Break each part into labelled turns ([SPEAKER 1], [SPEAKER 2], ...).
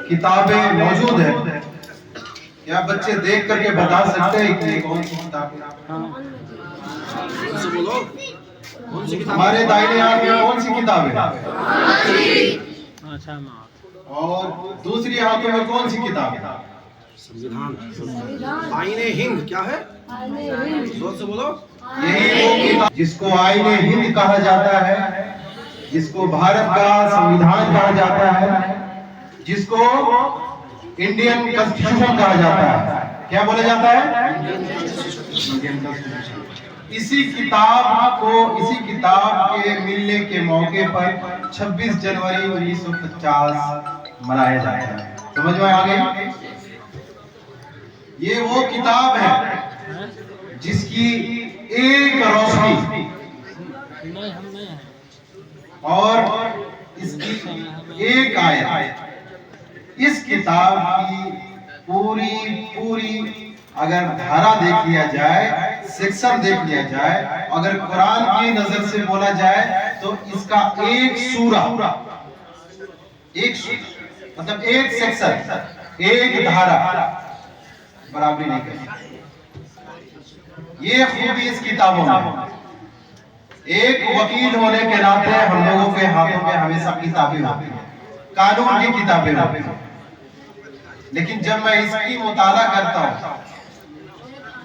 [SPEAKER 1] کتابیں موجود ہیں. کیا بچے دیکھ کر کے بتا سکتے ہیں کہ یہ کون سی کتاب ہے؟ ہمارے دائرے ہاتھ میں کون سی کتاب ہے؟ اور دوسری ہاتھوں میں کون سی کتاب ہے؟
[SPEAKER 2] سموِدھان. آئین ہند کیا ہے؟ زور سے بولو.
[SPEAKER 1] یہی وہ کتاب جس کو آئین ہند کہا جاتا ہے، جس کو بھارت کا سموِدھان کہا جاتا ہے، جس کو انڈین کانسٹیٹیوشن کہا جاتا ہے. کیا بولا جاتا ہے؟ Indian constitution. اسی کتاب کے ملنے کے موقع پر 26 جنوری 1950 منایا جاتا ہے. سمجھ میں آ گئی؟ یہ وہ کتاب ہے جس کی ایک روشنی اور اس کی ایک آیت، اس کتاب کی پوری اگر دھارا دیکھ لیا جائے، سیکشن دیکھ لیا جائے، اگر قرآن کی نظر سے بولا جائے تو اس کا ایک سورہ، مطلب ایک سیکشن، ایک دھارا برابری نہیں کر سکتی. یہ خوبی اس کتابوں میں. ایک وکیل ہونے کے ناطے ہم لوگوں کے ہاتھوں میں ہمیشہ کتابیں ہوتی ہیں، قانون کی کتابیں ہوتی ہیں. لیکن جب میں اس کی مطالعہ کرتا ہوں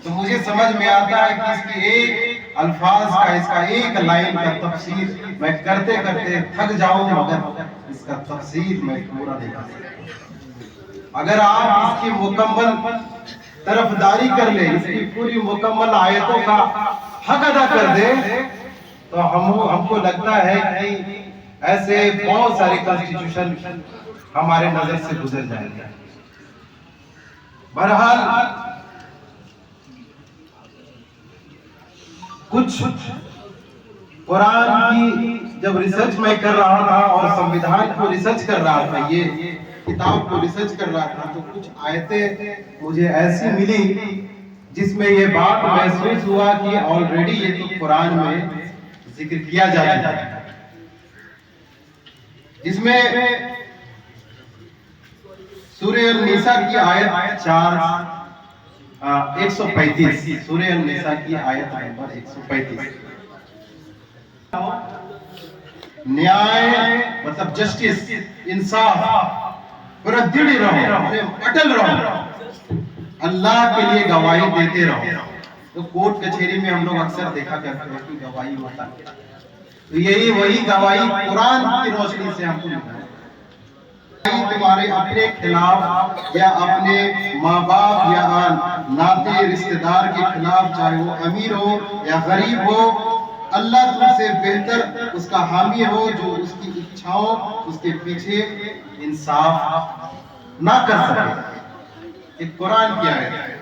[SPEAKER 1] تو مجھے سمجھ میں آتا ہے کہ اس کی ایک الفاظ کا، اس کا ایک لائن کا تفسیر میں کرتے کرتے تھک جاؤں، مگر اس کا تفسیر میں پورا نہیں کر سکتا. اگر آپ اس کی مکمل طرفداری کر لیں، اس کی پوری مکمل آیتوں کا حق ادا کر دیں، تو ہم کو لگتا ہے کہ ایسے بہت سارے کانسٹیٹیوشن ہمارے نظر سے گزر جائیں گے. بہرحال کچھ قرآن کی جب ریسرچ میں کر رہا تھا اور سموِدھان کو ریسرچ کر رہا تھا، یہ کتاب کو ریسرچ کر رہا تھا، تو کچھ آیتیں مجھے ایسی ملی جس میں یہ بات محسوس ہوا کہ آلریڈی یہ تو قرآن میں ذکر کیا جا چکا ہے. جس میں سورہ النساء کی آیت 135، سورہ النساء کی آیت نمبر 135. نیائے مطلب جسٹس، انصاف، پورا دڑ رہو، اٹل رہو، اللہ کے لیے گواہی دیتے رہو. تو کورٹ کچہری میں ہم لوگ اکثر دیکھا کرتے ہیں کہ گواہی ہوتا ہے، تو یہی وہی گواہی قرآن کی روشنی سے ہم کو ملتا ہے. تمہارے اپنے خلاف یا اپنے ماں باپ یا ناطے رشتہ دار کے خلاف، چاہے وہ امیر ہو یا غریب ہو، اللہ تم سے بہتر اس کا حامی ہو جو اس کی اچھاؤں، اس کے پیچھے انصاف نہ کر سکے. ایک قرآن کی آیت ہے.